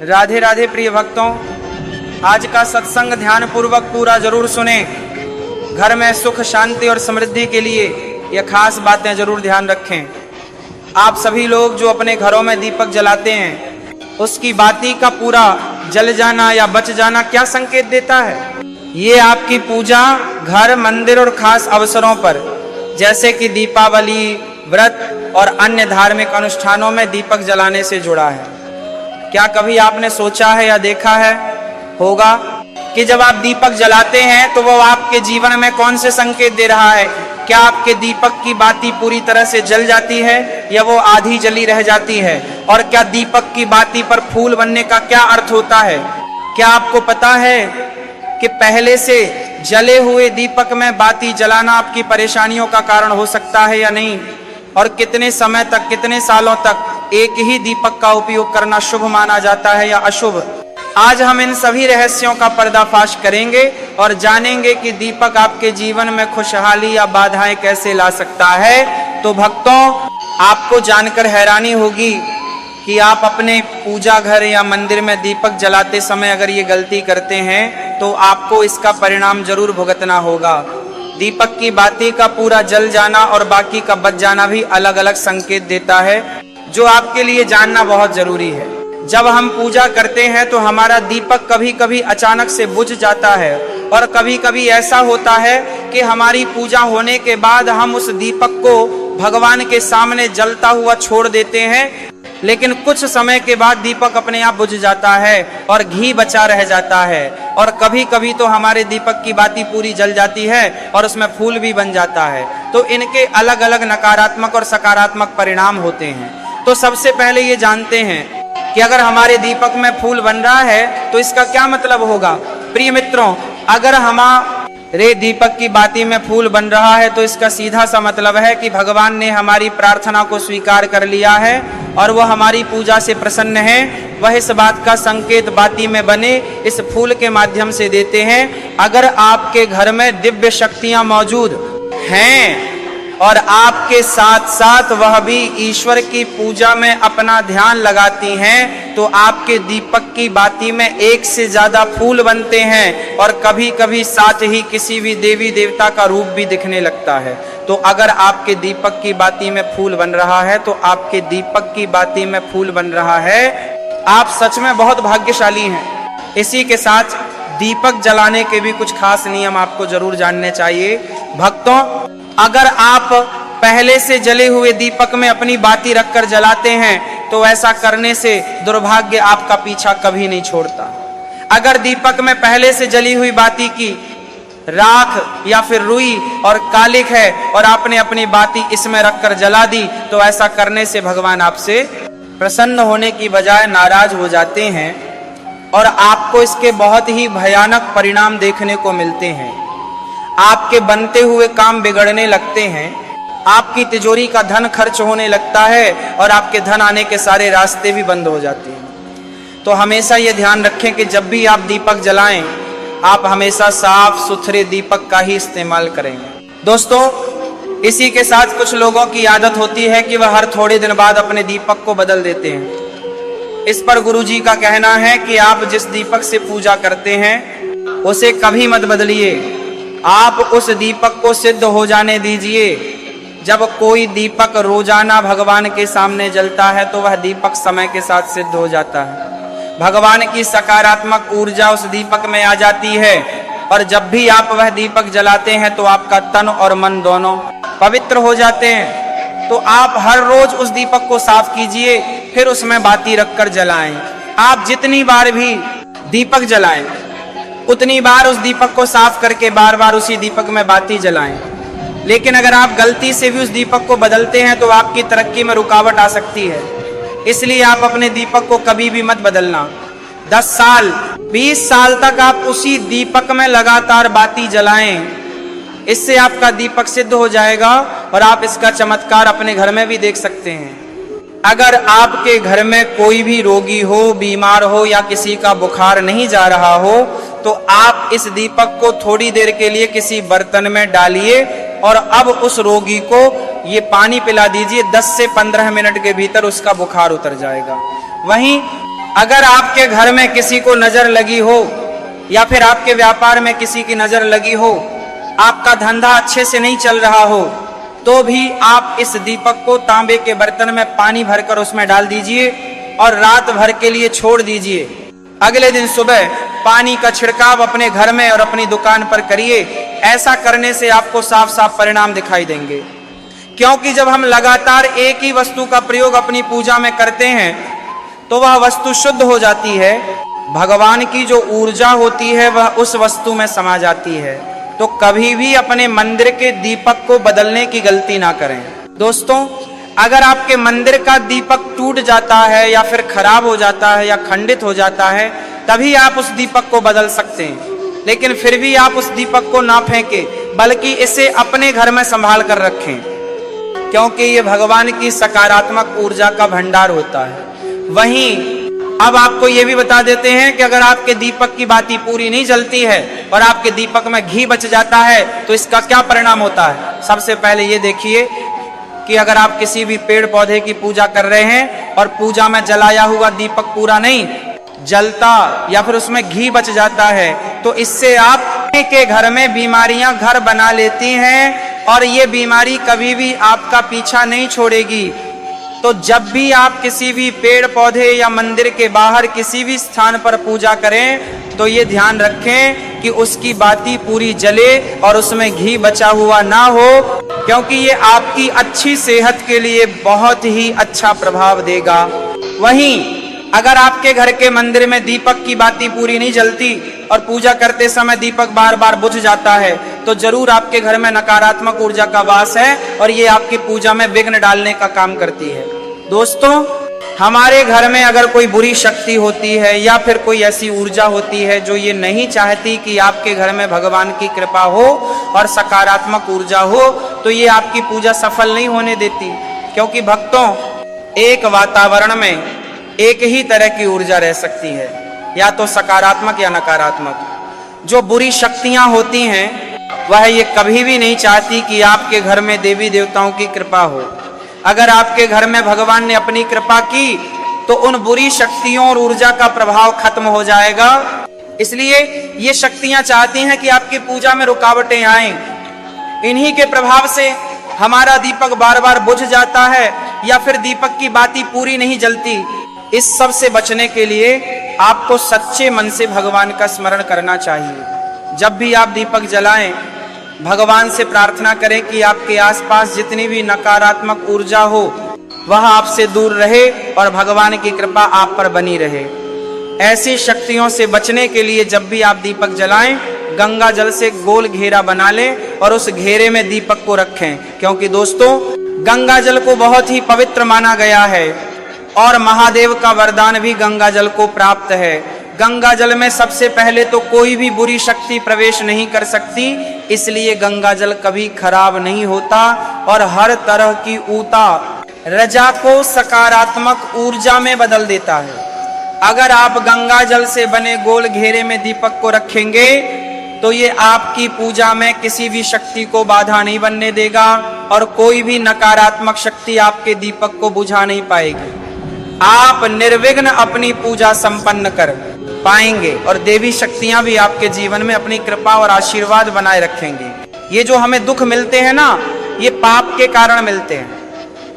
राधे राधे प्रिय भक्तों, आज का सत्संग ध्यान पूर्वक पूरा जरूर सुने। घर में सुख शांति और समृद्धि के लिए यह खास बातें जरूर ध्यान रखें। आप सभी लोग जो अपने घरों में दीपक जलाते हैं, उसकी बाती का पूरा जल जाना या बच जाना क्या संकेत देता है? ये आपकी पूजा घर, मंदिर और खास अवसरों पर जैसे कि दीपावली, व्रत और अन्य धार्मिक अनुष्ठानों में दीपक जलाने से जुड़ा है। क्या कभी आपने सोचा है या देखा है होगा कि जब आप दीपक जलाते हैं तो वो आपके जीवन में कौन से संकेत दे रहा है? क्या आपके दीपक की बाती पूरी तरह से जल जाती है या वो आधी जली रह जाती है? और क्या दीपक की बाती पर फूल बनने का क्या अर्थ होता है? क्या आपको पता है कि पहले से जले हुए दीपक में बाती जलाना आपकी परेशानियों का कारण हो सकता है या नहीं? और कितने समय तक, कितने सालों तक एक ही दीपक का उपयोग करना शुभ माना जाता है या अशुभ? आज हम इन सभी रहस्यों का पर्दाफाश करेंगे और जानेंगे कि दीपक आपके जीवन में खुशहाली या बाधाएं कैसे ला सकता है। तो भक्तों, आपको जानकर हैरानी होगी कि आप अपने पूजा घर या मंदिर में दीपक जलाते समय अगर ये गलती करते हैं तो आपको इसका परिणाम जरूर भुगतना होगा। दीपक की बाती का पूरा जल जाना और बाकी का बच जाना भी अलग अलग संकेत देता है, जो आपके लिए जानना बहुत जरूरी है। जब हम पूजा करते हैं तो हमारा दीपक कभी कभी अचानक से बुझ जाता है और कभी कभी ऐसा होता है कि हमारी पूजा होने के बाद हम उस दीपक को भगवान के सामने जलता हुआ छोड़ देते हैं, लेकिन कुछ समय के बाद दीपक अपने आप बुझ जाता है और घी बचा रह जाता है। और कभी कभी तो हमारे दीपक की बाती पूरी जल जाती है और उसमें फूल भी बन जाता है। तो इनके अलग अलग नकारात्मक और सकारात्मक परिणाम होते हैं। तो सबसे पहले ये जानते हैं कि अगर हमारे दीपक में फूल बन रहा है तो इसका क्या मतलब होगा? प्रिय मित्रों, अगर हमारे दीपक की बाती में फूल बन रहा है तो इसका सीधा सा मतलब है कि भगवान ने हमारी प्रार्थना को स्वीकार कर लिया है और वह हमारी पूजा से प्रसन्न है। वह इस बात का संकेत बाती में बने इस फूल के माध्यम से देते हैं। अगर आपके घर में दिव्य शक्तियां मौजूद हैं और आपके साथ साथ वह भी ईश्वर की पूजा में अपना ध्यान लगाती हैं, तो आपके दीपक की बाती में एक से ज्यादा फूल बनते हैं और कभी कभी साथ ही किसी भी देवी देवता का रूप भी दिखने लगता है। तो अगर आपके दीपक की बाती में फूल बन रहा है तो आपके दीपक की बाती में फूल बन रहा है, आप सच में बहुत भाग्यशाली हैं। इसी के साथ दीपक जलाने के भी कुछ खास नियम आपको जरूर जानने चाहिए। भक्तों, अगर आप पहले से जले हुए दीपक में अपनी बाती रखकर जलाते हैं तो ऐसा करने से दुर्भाग्य आपका पीछा कभी नहीं छोड़ता। अगर दीपक में पहले से जली हुई बाती की राख या फिर रुई और कालिक है और आपने अपनी बाती इसमें रखकर जला दी तो ऐसा करने से भगवान आपसे प्रसन्न होने की बजाय नाराज हो जाते हैं और आपको इसके बहुत ही भयानक परिणाम देखने को मिलते हैं। आपके बनते हुए काम बिगड़ने लगते हैं, आपकी तिजोरी का धन खर्च होने लगता है और आपके धन आने के सारे रास्ते भी बंद हो जाते हैं। तो हमेशा ये ध्यान रखें कि जब भी आप दीपक जलाएं, आप हमेशा साफ सुथरे दीपक का ही इस्तेमाल करेंगे। दोस्तों, इसी के साथ कुछ लोगों की आदत होती है कि वह हर थोड़े दिन बाद अपने दीपक को बदल देते हैं। इस पर गुरुजी का कहना है कि आप जिस दीपक से पूजा करते हैं उसे कभी मत बदलिए, आप उस दीपक को सिद्ध हो जाने दीजिए। जब कोई दीपक रोजाना भगवान के सामने जलता है तो वह दीपक समय के साथ सिद्ध हो जाता है। भगवान की सकारात्मक ऊर्जा उस दीपक में आ जाती है और जब भी आप वह दीपक जलाते हैं तो आपका तन और मन दोनों पवित्र हो जाते हैं। तो आप हर रोज उस दीपक को साफ कीजिए, फिर उसमें बाती रखकर जलाएं। आप जितनी बार भी दीपक जलाएं उतनी बार उस दीपक को साफ करके बार बार उसी दीपक में बाती जलाएं। लेकिन अगर आप गलती से भी उस दीपक को बदलते हैं तो आपकी तरक्की में रुकावट आ सकती है। इसलिए आप अपने दीपक को कभी भी मत बदलना। 10 साल 20 साल तक आप उसी दीपक में लगातार बाती जलाएं, इससे आपका दीपक सिद्ध हो जाएगा और आप इसका चमत्कार अपने घर में भी देख सकते हैं। अगर आपके घर में कोई भी रोगी हो, बीमार हो या किसी का बुखार नहीं जा रहा हो तो आप इस दीपक को थोड़ी देर के लिए किसी बर्तन में डालिए और अब उस रोगी को ये पानी पिला दीजिए। 10 से 15 मिनट के भीतर उसका बुखार उतर जाएगा। वहीं अगर आपके घर में किसी को नजर लगी हो या फिर आपके व्यापार में किसी की नजर लगी हो, आपका धंधा अच्छे से नहीं चल रहा हो, तो भी आप इस दीपक को तांबे के बर्तन में पानी भरकर उसमें डाल दीजिए और रात भर के लिए छोड़ दीजिए। अगले दिन सुबह पानी का छिड़काव अपने घर में और अपनी दुकान पर करिए। ऐसा करने से आपको साफ साफ परिणाम दिखाई देंगे, क्योंकि जब हम लगातार एक ही वस्तु का प्रयोग अपनी पूजा में करते हैं तो वह वस्तु शुद्ध हो जाती है। भगवान की जो ऊर्जा होती है वह उस वस्तु में समा जाती है। तो कभी भी अपने मंदिर के दीपक को बदलने की गलती ना करें। दोस्तों, अगर आपके मंदिर का दीपक टूट जाता है या फिर खराब हो जाता है या खंडित हो जाता है, तभी आप उस दीपक को बदल सकते हैं। लेकिन फिर भी आप उस दीपक को ना फेंके, बल्कि इसे अपने घर में संभाल कर रखें, क्योंकि ये भगवान की सकारात्मक ऊर्जा का भंडार होता है। वहीं अब आपको ये भी बता देते हैं कि अगर आपके दीपक की बाती पूरी नहीं जलती है और आपके दीपक में घी बच जाता है तो इसका क्या परिणाम होता है। सबसे पहले ये देखिए कि अगर आप किसी भी पेड़ पौधे की पूजा कर रहे हैं और पूजा में जलाया हुआ दीपक पूरा नहीं जलता या फिर उसमें घी बच जाता है, तो इससे आप के घर में बीमारियां घर बना लेती हैं और ये बीमारी कभी भी आपका पीछा नहीं छोड़ेगी। तो जब भी आप किसी भी पेड़ पौधे या मंदिर के बाहर किसी भी स्थान पर पूजा करें तो ये ध्यान रखें कि उसकी बाती पूरी जले और उसमें घी बचा हुआ ना हो, क्योंकि ये आपकी अच्छी सेहत के लिए बहुत ही अच्छा प्रभाव देगा। वहीं अगर आपके घर के मंदिर में दीपक की बाती पूरी नहीं जलती और पूजा करते समय दीपक बार बार बुझ जाता है, तो जरूर आपके घर में नकारात्मक ऊर्जा का वास है और ये आपकी पूजा में विघ्न डालने का काम करती है। दोस्तों, हमारे घर में अगर कोई बुरी शक्ति होती है या फिर कोई ऐसी ऊर्जा होती है जो ये नहीं चाहती कि आपके घर में भगवान की कृपा हो और सकारात्मक ऊर्जा हो, तो ये आपकी पूजा सफल नहीं होने देती। क्योंकि भक्तों, एक वातावरण में एक ही तरह की ऊर्जा रह सकती है, या तो सकारात्मक या नकारात्मक। जो बुरी शक्तियां होती हैं वह ये कभी भी नहीं चाहती कि आपके घर में देवी देवताओं की कृपा हो। अगर आपके घर में भगवान ने अपनी कृपा की तो उन बुरी शक्तियों और ऊर्जा का प्रभाव खत्म हो जाएगा। इसलिए ये शक्तियां चाहती हैं कि आपकी पूजा में रुकावटें आएं। इन्हीं के प्रभाव से हमारा दीपक बार बार बुझ जाता है या फिर दीपक की बाती पूरी नहीं जलती। इस सब से बचने के लिए आपको सच्चे मन से भगवान का स्मरण करना चाहिए। जब भी आप दीपक जलाएं, भगवान से प्रार्थना करें कि आपके आसपास जितनी भी नकारात्मक ऊर्जा हो वह आपसे दूर रहे और भगवान की कृपा आप पर बनी रहे। ऐसी शक्तियों से बचने के लिए जब भी आप दीपक जलाएं, गंगा जल से गोल घेरा बना लें और उस घेरे में दीपक को रखें, क्योंकि दोस्तों, गंगा जल को बहुत ही पवित्र माना गया है और महादेव का वरदान भी गंगा जल को प्राप्त है। गंगा जल में सबसे पहले तो कोई भी बुरी शक्ति प्रवेश नहीं कर सकती, इसलिए गंगा जल कभी खराब नहीं होता और हर तरह की ऊता रजा को सकारात्मक ऊर्जा में बदल देता है। अगर आप गंगा जल से बने गोल घेरे में दीपक को रखेंगे तो ये आपकी पूजा में किसी भी शक्ति को बाधा नहीं बनने देगा और कोई भी नकारात्मक शक्ति आपके दीपक को बुझा नहीं पाएगी। आप निर्विघ्न अपनी पूजा संपन्न कर पाएंगे और देवी शक्तियां भी आपके जीवन में अपनी कृपा और आशीर्वाद बनाए रखेंगे। ये जो हमें दुख मिलते हैं ना, ये पाप के कारण मिलते हैं।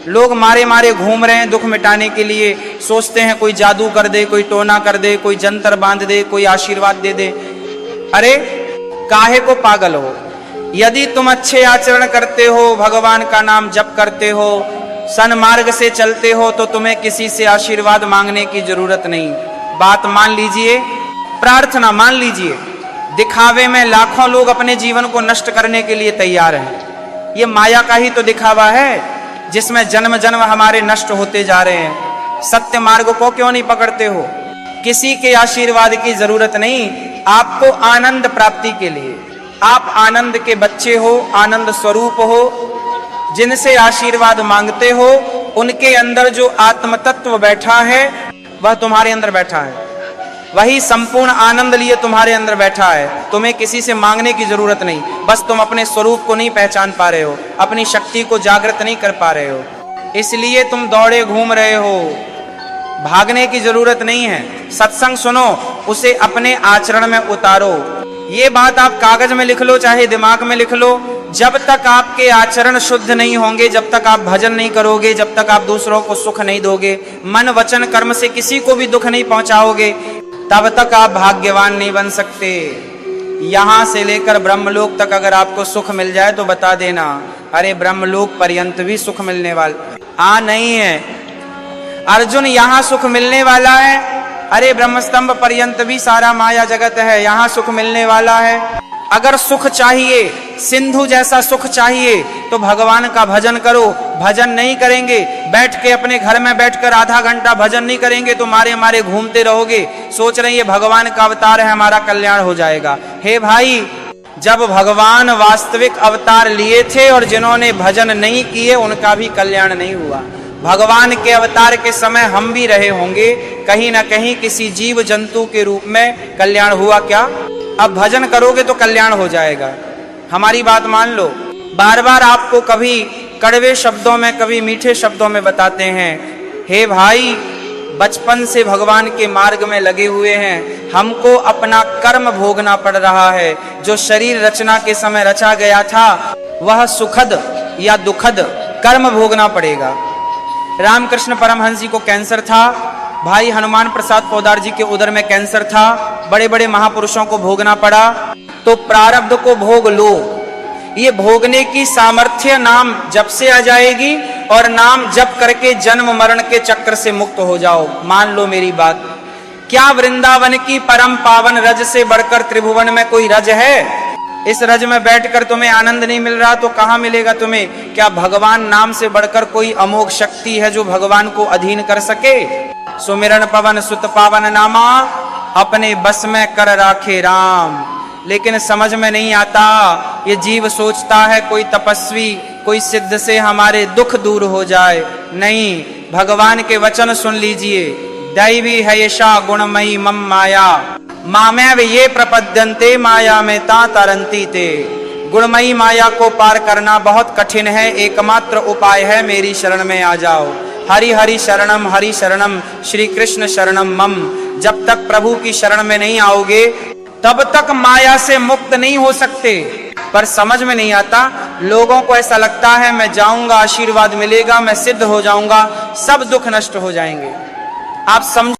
लोग मारे मारे घूम रहे हैं दुख मिटाने के लिए, सोचते हैं कोई जादू कर दे, कोई टोना कर दे, कोई जंतर बांध दे, कोई आशीर्वाद दे दे। अरे काहे को पागल हो? यदि तुम अच्छे आचरण करते हो, भगवान का नाम जप करते हो, सन्मार्ग से चलते हो, तो तुम्हें किसी से आशीर्वाद मांगने की जरूरत नहीं। बात मान लीजिए, प्रार्थना मान लीजिए। दिखावे में लाखों लोग अपने जीवन को नष्ट करने के लिए तैयार हैं। ये माया का ही तो दिखावा है जिसमें जन्म जन्म हमारे नष्ट होते जा रहे हैं। सत्य मार्ग को क्यों नहीं पकड़ते हो? किसी के आशीर्वाद की जरूरत नहीं। आपको आनंद प्राप्ति के लिए, आप आनंद के बच्चे हो, आनंद स्वरूप हो, जिनसे आशीर्वाद मांगते हो उनके अंदर जो आत्म तत्व बैठा है वह तुम्हारे अंदर बैठा है। वही संपूर्ण आनंद लिए तुम्हारे अंदर बैठा है। तुम्हें किसी से मांगने की जरूरत नहीं। बस तुम अपने स्वरूप को नहीं पहचान पा रहे हो, अपनी शक्ति को जागृत नहीं कर पा रहे हो, इसलिए तुम दौड़े घूम रहे हो। भागने की जरूरत नहीं है। सत्संग सुनो, उसे अपने आचरण में उतारो। ये बात आप कागज में लिख लो, चाहे दिमाग में लिख लो। जब तक आपके आचरण शुद्ध नहीं होंगे, जब तक आप भजन नहीं करोगे, जब तक आप दूसरों को सुख नहीं दोगे, मन वचन कर्म से किसी को भी दुख नहीं पहुंचाओगे, तब तक आप भाग्यवान नहीं बन सकते। यहां से लेकर ब्रह्मलोक तक अगर आपको सुख मिल जाए तो बता देना, अरे ब्रह्मलोक पर्यंत भी सुख मिलने वाला नहीं है। अर्जुन, यहां सुख मिलने वाला है, अरे ब्रह्मस्तंभ पर्यंत भी सारा माया जगत है, यहां सुख मिलने वाला है। अगर सुख चाहिए, सिंधु जैसा सुख चाहिए, तो भगवान का भजन करो। भजन नहीं करेंगे, बैठ के अपने घर में बैठकर आधा घंटा भजन नहीं करेंगे तो मारे मारे घूमते रहोगे, सोच रहे ये भगवान का अवतार है, हमारा कल्याण हो जाएगा। हे भाई, जब भगवान वास्तविक अवतार लिए थे और जिन्होंने भजन नहीं किए उनका भी कल्याण नहीं हुआ। भगवान के अवतार के समय हम भी रहे होंगे, कहीं ना कहीं किसी जीव जंतु के रूप में कल्याण हुआ क्या? अब भजन करोगे तो कल्याण हो जाएगा, हमारी बात मान लो। बार बार आपको कभी कड़वे शब्दों में, कभी मीठे शब्दों में बताते हैं, हे भाई, बचपन से भगवान के मार्ग में लगे हुए हैं, हमको अपना कर्म भोगना पड़ रहा है। जो शरीर रचना के समय रचा गया था वह सुखद या दुखद कर्म भोगना पड़ेगा। रामकृष्ण परमहंस जी को कैंसर था, भाई हनुमान प्रसाद पोदार जी के उदर में कैंसर था, बड़े बड़े महापुरुषों को भोगना पड़ा। तो प्रारब्ध को भोग लो, ये भोगने की सामर्थ्य नाम जप से आ जाएगी और नाम जप करके जन्म मरण के चक्र से मुक्त हो जाओ। मान लो मेरी बात। क्या वृंदावन की परम पावन रज से बढ़कर त्रिभुवन में कोई रज है? इस रज में बैठकर तुम्हें आनंद नहीं मिल रहा तो कहां मिलेगा तुम्हें? क्या भगवान नाम से बढ़कर कोई अमोघ शक्ति है जो भगवान को अधीन कर सके? सुमिरन पवन सुत पावन नामा, अपने बस में कर राखे राम। लेकिन समझ में नहीं आता, ये जीव सोचता है कोई तपस्वी, कोई सिद्ध से हमारे दुख दूर हो जाए। नहीं, भगवान के वचन सुन लीजिए। दैवी है यशा गुणमयी मम माया, मामेव ये प्रपद्यन्ते माया में ता तरंती ते। गुणमयी माया को पार करना बहुत कठिन है, एकमात्र उपाय है मेरी शरण में आ जाओ। हरि हरि शरणम श्री कृष्ण शरणम मम। जब तक प्रभु की शरण में नहीं आओगे तब तक माया से मुक्त नहीं हो सकते। पर समझ में नहीं आता, लोगों को ऐसा लगता है मैं जाऊंगा, आशीर्वाद मिलेगा, मैं सिद्ध हो जाऊंगा, सब दुख नष्ट हो जाएंगे। आप समझ